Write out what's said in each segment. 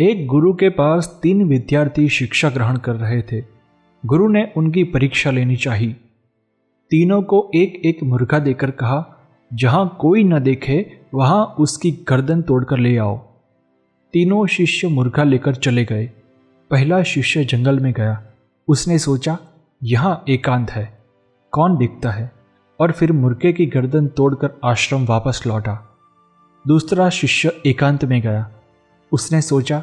एक गुरु के पास 3 विद्यार्थी शिक्षा ग्रहण कर रहे थे। गुरु ने उनकी परीक्षा लेनी चाहिए। तीनों को एक एक मुर्गा देकर कहा, जहां कोई न देखे वहां उसकी गर्दन तोड़कर ले आओ। तीनों शिष्य मुर्गा लेकर चले गए। पहला शिष्य जंगल में गया। उसने सोचा, यहाँ एकांत है, कौन देखता है, और फिर मुर्गे की गर्दन तोड़कर आश्रम वापस लौटा। दूसरा शिष्य एकांत में गया। उसने सोचा,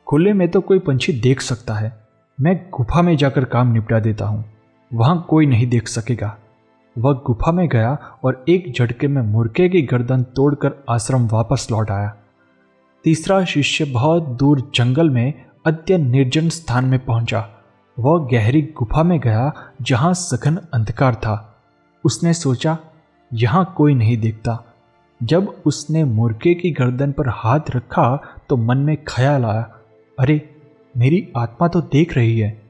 खुले में तो कोई पंछी देख सकता है, मैं गुफा में जाकर काम निपटा देता हूँ, वहाँ कोई नहीं देख सकेगा। वह गुफा में गया और एक झटके में मुर्गे की गर्दन तोड़कर आश्रम वापस लौट आया। तीसरा शिष्य बहुत दूर जंगल में अत्यंत निर्जन स्थान में पहुंचा। वह गहरी गुफा में गया जहां सघन अंधकार था। उसने सोचा, यहाँ कोई नहीं देखता। जब उसने मुर्गे की गर्दन पर हाथ रखा तो मन में ख्याल आया, अरे मेरी आत्मा तो देख रही है,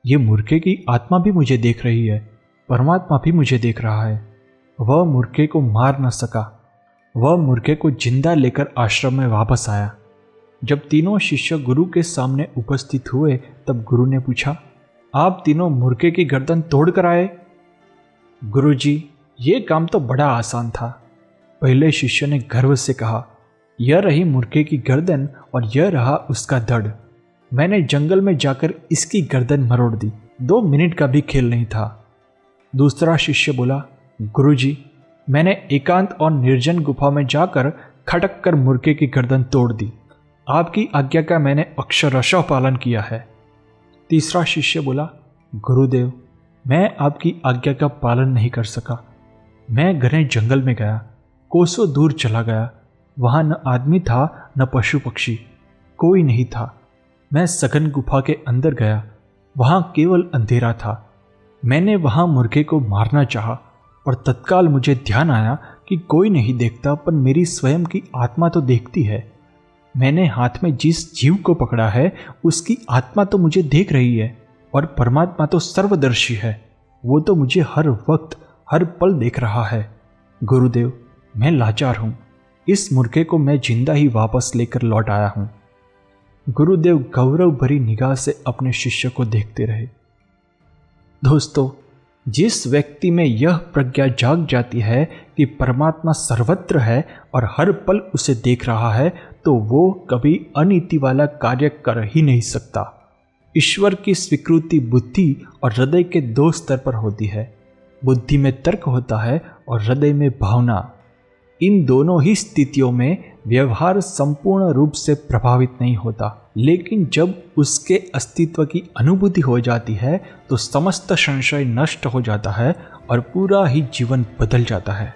ये मुर्गे की आत्मा भी मुझे देख रही है, परमात्मा भी मुझे देख रहा है। वह मुर्गे को मार न सका। वह मुर्गे को जिंदा लेकर आश्रम में वापस आया। जब तीनों शिष्य गुरु के सामने उपस्थित हुए तब गुरु ने पूछा, आप तीनों मुर्गे की गर्दन तोड़ कर आए? गुरुजी, ये काम तो बड़ा आसान था। पहले शिष्य ने गर्व से कहा, यह रही मुर्गे की गर्दन और यह रहा उसका धड़। मैंने जंगल में जाकर इसकी गर्दन मरोड़ दी, 2 मिनट का भी खेल नहीं था। दूसरा शिष्य बोला, गुरुजी, मैंने एकांत और निर्जन गुफा में जाकर खटक कर मुर्गे की गर्दन तोड़ दी। आपकी आज्ञा का मैंने अक्षरशः पालन किया है। तीसरा शिष्य बोला, गुरुदेव, मैं आपकी आज्ञा का पालन नहीं कर सका। मैं घने जंगल में गया, कोसों दूर चला गया। वहां न आदमी था न पशु पक्षी, कोई नहीं था। मैं सघन गुफा के अंदर गया, वहां केवल अंधेरा था। मैंने वहां मुर्गे को मारना चाहा और तत्काल मुझे ध्यान आया कि कोई नहीं देखता, पर मेरी स्वयं की आत्मा तो देखती है। मैंने हाथ में जिस जीव को पकड़ा है उसकी आत्मा तो मुझे देख रही है, और परमात्मा तो सर्वदर्शी है, वो तो मुझे हर वक्त हर पल देख रहा है। गुरुदेव, मैं लाचार हूं। इस मुर्गे को मैं जिंदा ही वापस लेकर लौट आया हूं। गुरुदेव गौरव भरी निगाह से अपने शिष्य को देखते रहे। दोस्तों, जिस व्यक्ति में यह प्रज्ञा जाग जाती है कि परमात्मा सर्वत्र है और हर पल उसे देख रहा है, तो वो कभी अनीति वाला कार्य कर ही नहीं सकता। ईश्वर की स्वीकृति बुद्धि और हृदय के 2 स्तर पर होती है। बुद्धि में तर्क होता है और हृदय में भावना। इन दोनों ही स्थितियों में व्यवहार संपूर्ण रूप से प्रभावित नहीं होता, लेकिन जब उसके अस्तित्व की अनुभूति हो जाती है तो समस्त संशय नष्ट हो जाता है और पूरा ही जीवन बदल जाता है।